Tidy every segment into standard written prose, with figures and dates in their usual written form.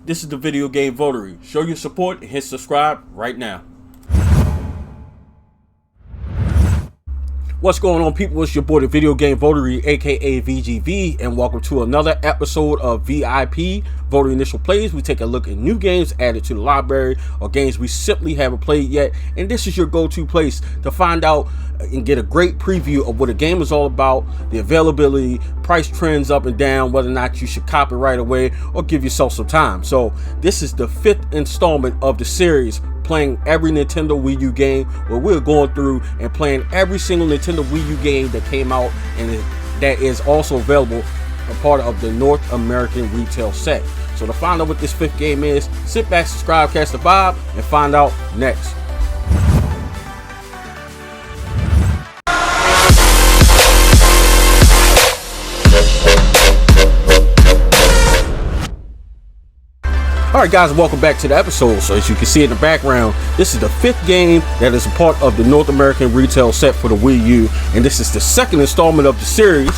This is the Video Game Votary. Show your support and hit subscribe right now. What's going on, people? It's your boy, the Video Game Votary, aka VGV, and welcome to another episode of VIP Voter Initial Plays. We take a look at new games added to the library or games we simply haven't played yet, and this is your go-to place to find out and get a great preview of what a game is all about, the availability, price trends up and down, whether or not you should cop it right away or give yourself some time. So this is the 5th installment of the series, playing every Nintendo Wii U game, where we're going through and playing every single Nintendo Wii U game that came out and that is also available a part of the North American retail set. So to find out what this 5th game is, sit back, subscribe, catch the vibe, and find out next. Alright guys, welcome back to the episode. So as you can see in the background, this is the 5th game that is a part of the North American retail set for the Wii U, and this is the 2nd installment of the series,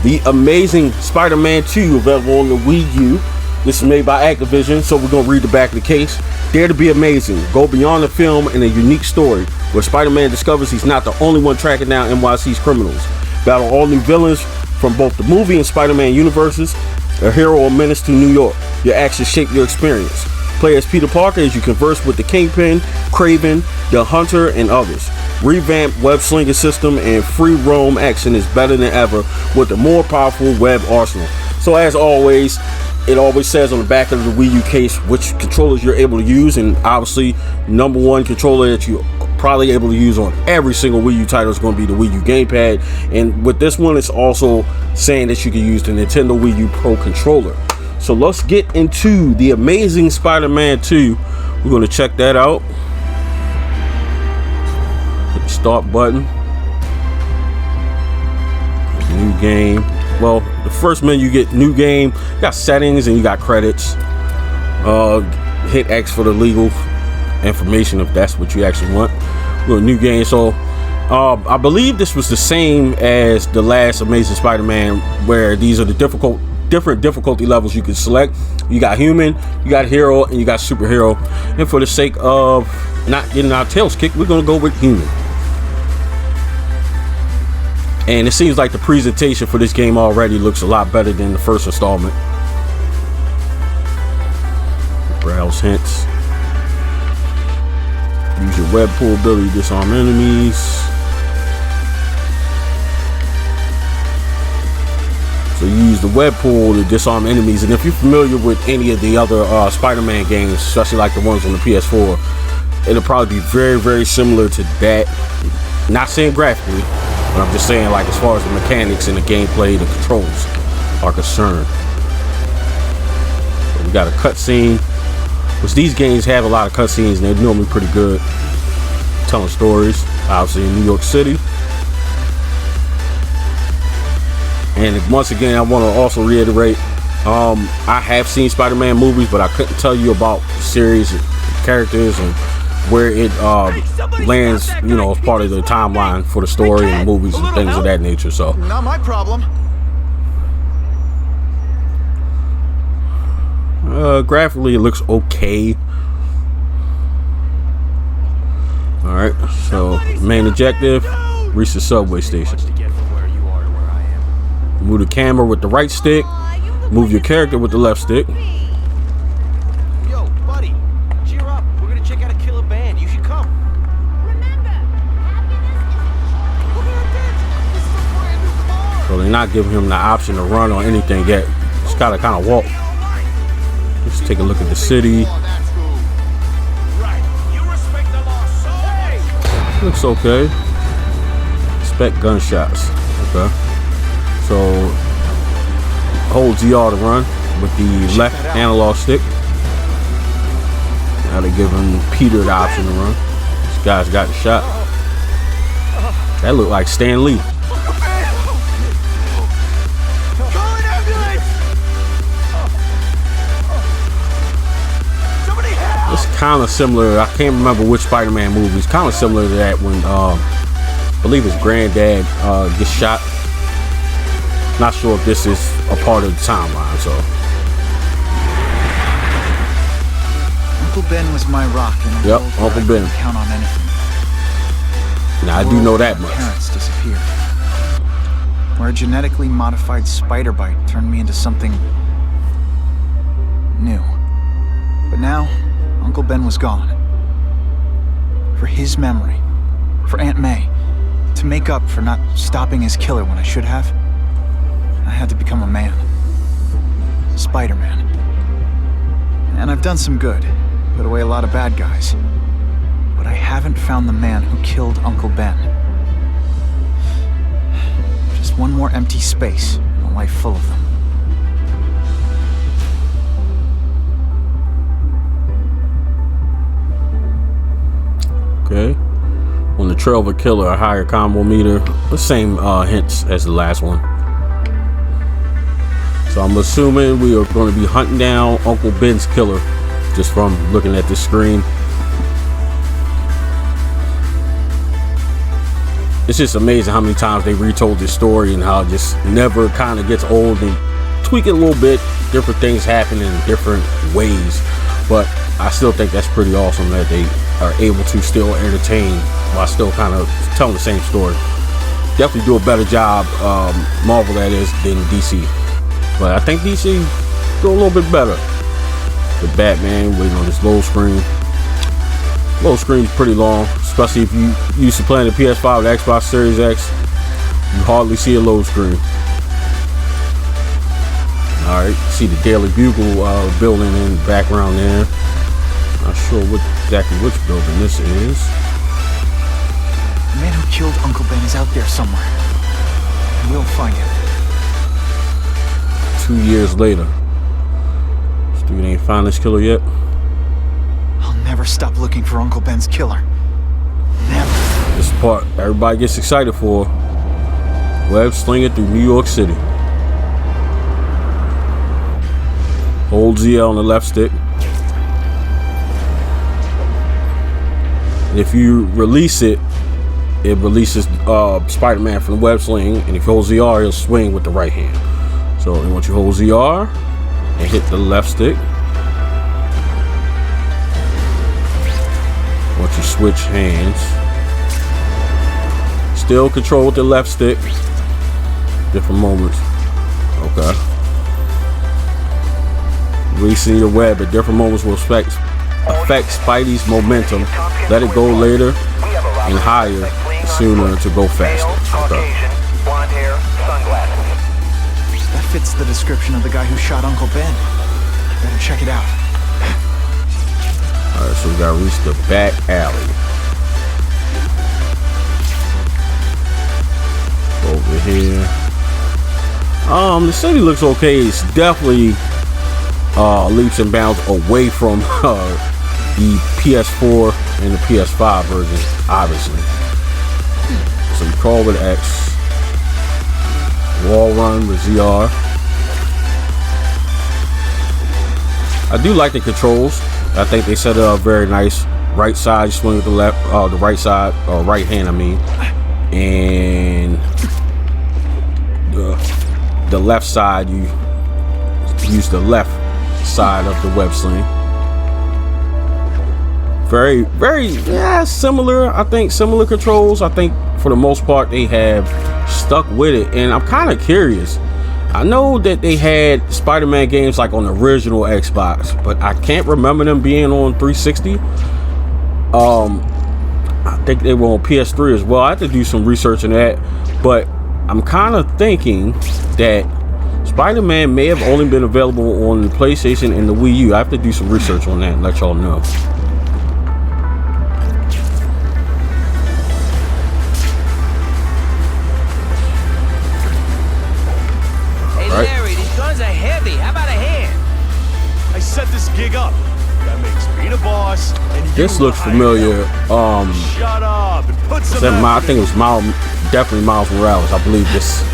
the amazing Spider-Man 2, available on the Wii U. This is made by Activision, so we're going to read the back of the case. Dare to be amazing, go beyond the film in a unique story where Spider-Man discovers he's not the only one tracking down NYC's criminals. Battle all new villains from both the movie and Spider-Man universes. A hero or menace to New York. Your actions shape your experience. Play as Peter Parker as you converse with the Kingpin, Kraven, the Hunter, and others. Revamped web slinging system and free roam action is better than ever with a more powerful web arsenal. So as always, it always says on the back of the Wii U case which controllers you're able to use, and obviously #1 controller that you probably able to use on every single Wii U title is going to be the Wii U gamepad, and with this one it's also saying that you can use the Nintendo Wii U Pro controller. So let's get into the amazing Spider-Man 2. We're going to check that out. Hit the start button. New game. Well, the first menu, you get new game, you got settings, and you got credits. Hit X for the legal information if that's what you actually want. Little new game. So I believe this was the same as the last Amazing Spider-Man, where these are the different difficulty levels you can select. You got human, you got hero, and you got superhero. And for the sake of not getting our tails kicked, we're gonna go with human. And it seems like the presentation for this game already looks a lot better than the first installment. Browse hints. Use your web pool ability to disarm enemies. So you use the web pool to disarm enemies, and if you're familiar with any of the other Spider-Man games, especially like the ones on the PS4, it'll probably be very, very similar to that. Not saying graphically, but I'm just saying like as far as the mechanics and the gameplay, the controls are concerned. So we got a cutscene, which these games have a lot of cutscenes and they're normally pretty good, telling stories, obviously in New York City. And once again, I want to also reiterate, I have seen Spider-Man movies, but I couldn't tell you about the series, characters, and where it lands, you know, as part of the timeline for the story and movies and things of that nature. So not my problem. Graphically, it looks okay. All right, so main objective: reach the subway station. Move the camera with the right stick. Move your character with the left stick. Yo, buddy, cheer up. We're gonna check out a killer band. You should come. Remember, happiness. So they're not giving him the option to run or anything yet. Just gotta kind of walk. Let's take a look at the city. Looks okay. Expect gunshots. Okay. So hold GR to run with the left analog stick. Now they're giving Peter the option to run. This guy's got the shot. That looked like Stan Lee. It's kind of similar. I can't remember which Spider-Man movie. It's kind of similar to that when I believe his granddad gets shot. Not sure if this is a part of the timeline, so Ben was my rock in a Yep, world where Uncle I Ben. couldn't count on anything. Now I do World know where that my much. Parents disappeared. Where a genetically modified spider bite turned me into something new. But now, Uncle Ben was gone. For his memory, for Aunt May, to make up for not stopping his killer when I should have, I had to become a man. Spider-Man. And I've done some good, put away a lot of bad guys. But I haven't found the man who killed Uncle Ben. Just one more empty space in a life full of them. Okay. On the trail of a killer, a higher combo meter. The same hints as the last one. So I'm assuming we are going to be hunting down Uncle Ben's killer, just from looking at the screen. It's just amazing how many times they retold this story and how it just never kind of gets old, and tweak it a little bit. Different things happen in different ways, but I still think that's pretty awesome that they are able to still entertain while still kind of telling the same story. Definitely do a better job, Marvel that is, than DC. But I think DC do a little bit better. The Batman waiting on this load screen. Load screen's pretty long, especially if you used to playing the PS5 or the Xbox Series X. You hardly see a load screen. Alright, see the Daily Bugle building in the background there. Not sure exactly which building this is. The man who killed Uncle Ben is out there somewhere. And we'll find him. 2 years later. This dude ain't found this killer yet. I'll never stop looking for Uncle Ben's killer. Never. This part everybody gets excited for. Web slinging through New York City. Hold ZL on the left stick. If you release it, it releases Spider-Man from the web sling, and if you hold ZR, he'll swing with the right hand. So once you hold ZR and hit the left stick, once you switch hands, still control with the left stick, different moments. Okay. Releasing your web at different moments will affect Spidey's momentum. Let it go later and higher sooner to go faster. Okay. That fits the description of the guy who shot Uncle Ben. Better check it out. Alright, so we gotta reach the back alley. Over here. The city looks okay. It's definitely leaps and bounds away from the PS4 and the PS5 version, obviously. So you crawl with X. Wall run with ZR. I do like the controls. I think they set it up very nice. Right side, you swing with the left, the right side, or right hand, I mean. And the left side, you use the left side of the web sling. Very, very, similar. I think similar controls. I think for the most part they have stuck with it, and I'm kind of curious. I know that they had Spider-Man games like on the original Xbox, but I can't remember them being on 360. I think they were on PS3 as well. I have to do some research on that, but I'm kind of thinking that Spider-Man may have only been available on the PlayStation and the Wii U. I have to do some research on that and let y'all know. Larry, these guns are heavy. How about a hand? I set this gig up. That makes me the boss. And This you looks hire familiar. him. Shut up and put some. I think it was definitely Miles Morales. I believe this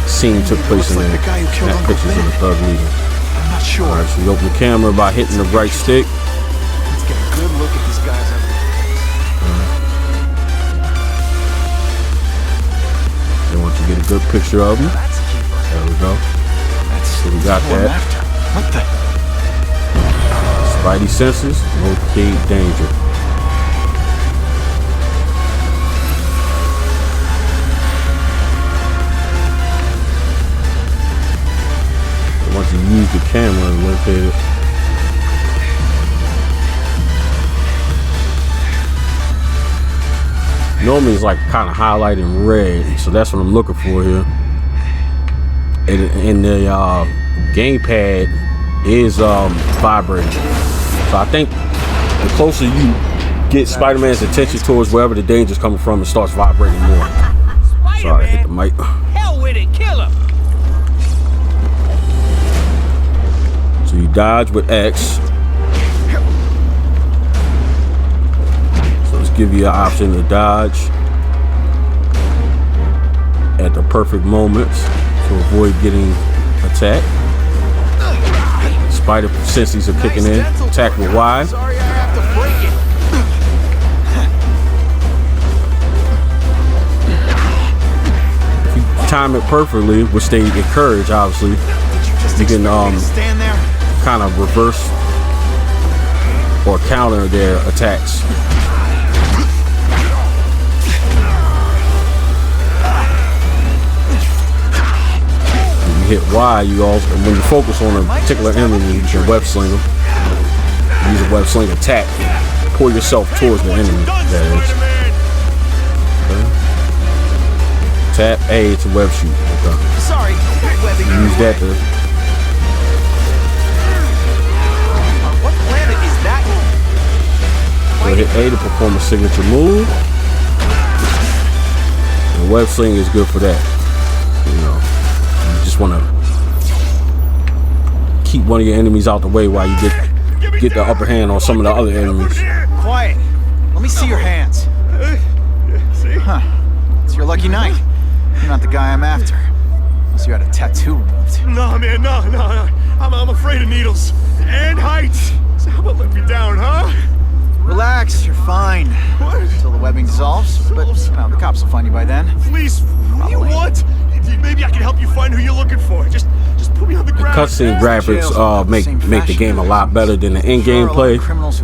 scene took place in Looks like the guy who killed that Uncle pictures of the Ben. Thug Leader. I'm not sure. All right, so you open the camera by hitting the right stick. Let's get a good look at these guys up there. They want you to get a good picture of them. That's a keeper. There we go. That's So we got who I'm that. after. What the? Spidey senses, locate danger. Once you use the camera and locate it. Normally it's like kind of highlighted in red, so that's what I'm looking for here. And the gamepad is vibrating. So I think the closer you get Spider-Man's attention towards wherever the danger's coming from, it starts vibrating more. Sorry, I hit the mic. Hell with it, kill him. So you dodge with X. So let's give you an option to dodge at the perfect moments to avoid getting attacked. Spider senses are kicking in. Attack with Y. Sorry, I have to break it. If you time it perfectly, which they encourage, obviously, you can Stand there. kind of reverse or counter their attacks. Hit Y, you also, when you focus on a particular enemy, you can web sling them. Use a web sling attack. Pull yourself towards the enemy. That is. Okay. Tap A to web shoot. Okay. Sorry, webbing you. Use that to. What planet is that? So hit A to perform a signature move. And web sling is good for that. You know. Just want to keep one of your enemies out the way while you get the upper hand on some of the other enemies. Quiet. Let me see your hands. Huh. It's your lucky night. You're not the guy I'm after. Unless you had a tattoo removed. No, man, no. I'm afraid of needles and heights. So how about let me down, huh? Relax, you're fine. What? Until the webbing dissolves. But, you know, the cops will find you by then. Please, who do you want? Maybe I can help you find who you're looking for. Just put me on the The ground. cutscene graphics make the game a lot better than the in-game play.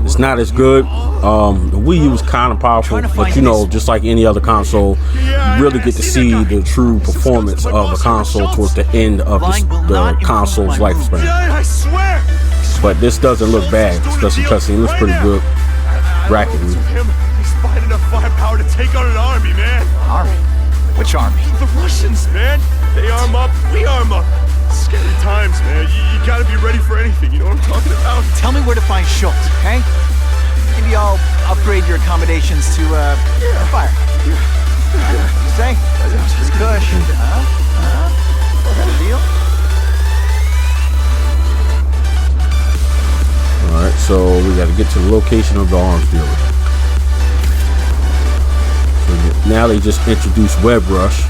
It's not as good. The Wii U is kind of powerful, but you know, just like any other console, you really get to see the true performance of a console towards the end of the console's lifespan. Yeah, I swear. But this doesn't look bad. Especially cutscene looks pretty good graphically. Him, he's fine enough firepower to take on an army, man. Army? Which army? The Russians, man. They arm up, we arm up. Scary times, man. You gotta be ready for anything. You know what I'm talking about? Tell me where to find Schultz, okay? Maybe I'll upgrade your accommodations to, fire. You say? Pretty cush. Got a deal? Alright, so we gotta get to the location of the arms dealer. So now they just introduced Web Rush.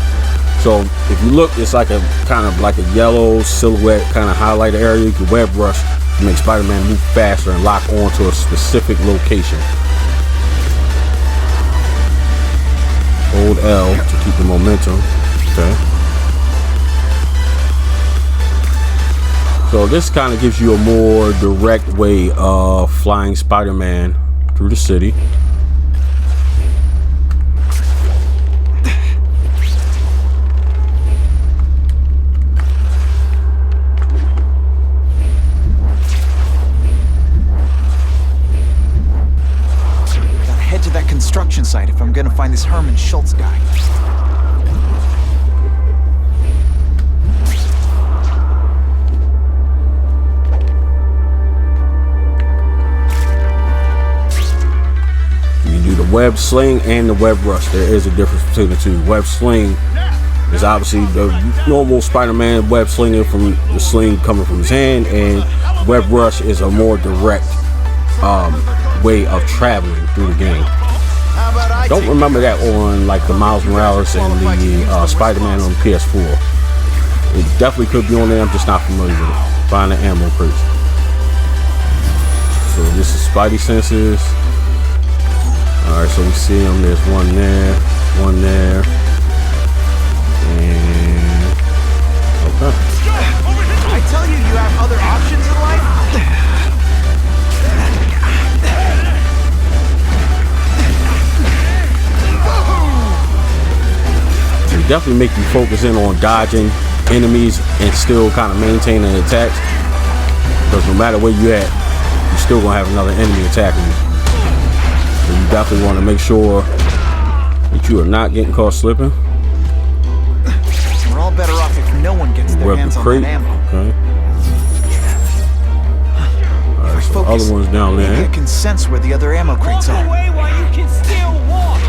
So if you look, it's like a kind of like a yellow silhouette kind of highlighted area. You can Web Rush to make Spider-Man move faster and lock onto a specific location. Hold L to keep the momentum. Okay. So this kind of gives you a more direct way of flying Spider-Man through the city. Gotta head to that construction site if I'm gonna find this Herman Schultz guy. Web sling and the web rush. There is a difference between the two. Web sling is obviously the normal Spider-Man web slinging from the sling coming from his hand, and web rush is a more direct way of traveling through the game. Don't remember that on like the Miles Morales and the Spider-Man on PS4. It definitely could be on there. I'm just not familiar with it. Find the ammo crates. So this is Spidey senses. Alright, so we see them. There's one there, and okay. I tell you, you have other options in life? definitely make you focus in on dodging enemies and still kind of maintaining attacks. Because no matter where you at, you're still gonna have another enemy attacking you. So you definitely want to make sure that you are not getting caught slipping. We're all better off if no one gets their hands on that ammo. Okay. Alright, so the other one's down there. Maybe I can sense where the other ammo crates are. Walk away while you can still walk.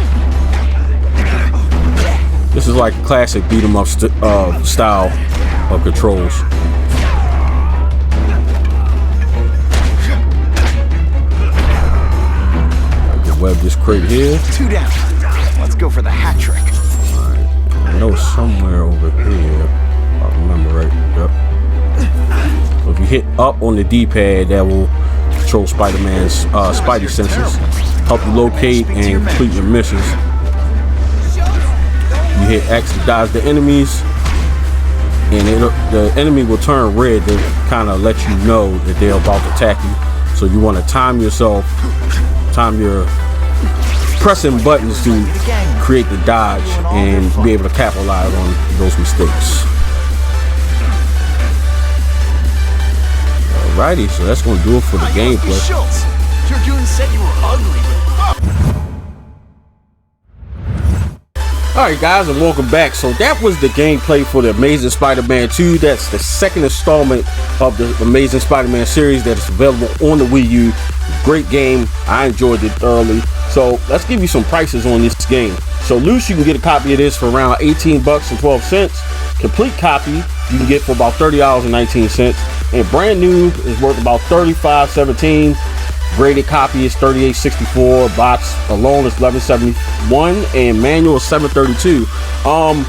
This is like a classic beat 'em up style of controls. Web this crate here. 2 down. Let's go for the hat trick. Alright. I know it's somewhere over here. I remember right. Yep. So if you hit up on the D-pad, that will control Spider-Man's Spidey senses. Help you locate and complete your missions. You hit X to dodge the enemies, and the enemy will turn red to kind of let you know that they're about to attack you. So you want to time your pressing buttons to create the dodge and be able to capitalize on those mistakes. Alrighty, so that's going to do it for the gameplay. Your goon said you were ugly. Alright guys, and welcome back. So that was the gameplay for the Amazing Spider-Man 2. That's the second installment of the Amazing Spider-Man series that is available on the Wii U. Great game. I enjoyed it thoroughly. So let's give you some prices on this game. So loose, you can get a copy of this for around 18 bucks and 12 cents. Complete copy you can get for about $30.19. And brand new is worth about $35.17. Graded copy is $38.64. Box alone is $11.71, and manual is $7.32.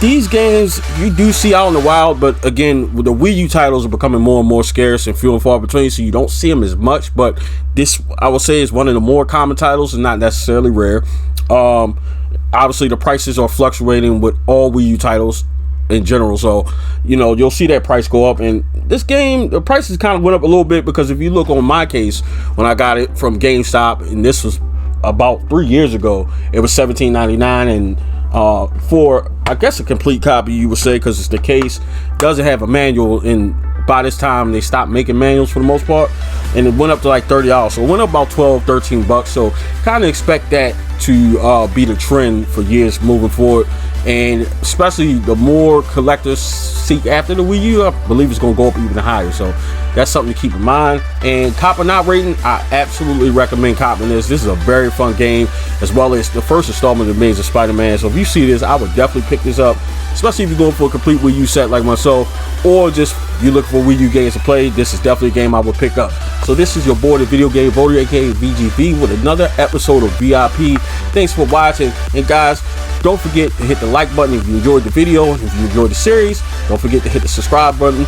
These games you do see out in the wild, but again, with the Wii U titles are becoming more and more scarce and few and far between, so you don't see them as much. But this, I would say, is one of the more common titles and not necessarily rare. Obviously, the prices are fluctuating with all Wii U titles in general, so you know you'll see that price go up. And this game, the prices kind of went up a little bit, because if you look on my case, when I got it from GameStop, and this was about 3 years ago, it was $17.99, and for I guess a complete copy, you would say, because it's the case, doesn't have a manual, and by this time they stopped making manuals for the most part, and it went up to like $30, so it went up about 12-13 bucks. So kind of expect that to be the trend for years moving forward. And especially the more collectors seek after the Wii U, I believe it's going to go up even higher. So that's something to keep in mind. And cop or not rating, I absolutely recommend copping this. This is a very fun game, as well as the first installment of Amazing Spider-Man. So if you see this, I would definitely pick this up, especially if you're going for a complete Wii U set like myself, or just you look for Wii U games to play. This is definitely a game I would pick up. So this is your boy, the Video Game Voter, aka VGV, with another episode of VIP. Thanks for watching, and guys, don't forget to hit the like button if you enjoyed the video. If you enjoyed the series, don't forget to hit the subscribe button,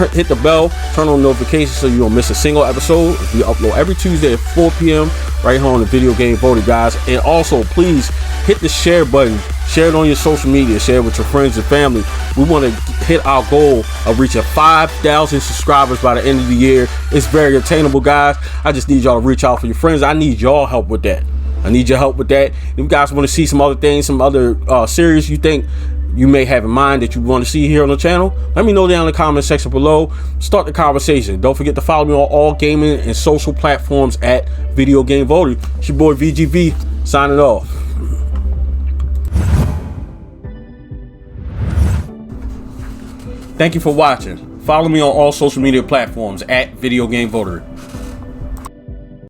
hit the bell, turn on notifications so you don't miss a single episode. We upload every Tuesday at 4 p.m. right here on the Video Game Voter, guys. And also, please hit the share button. Share it on your social media. Share it with your friends and family. We want to hit our goal of reaching 5,000 subscribers by the end of the year. It's very attainable, guys. I just need y'all to reach out for your friends. I need y'all help with that. I need your help with that. If you guys want to see some other things, some other series you think you may have in mind that you want to see here on the channel, let me know down in the comment section below. Start the conversation. Don't forget to follow me on all gaming and social platforms at Video Game Voter. It's your boy VGV signing off. Thank you for watching. Follow me on all social media platforms at Video Game Voter.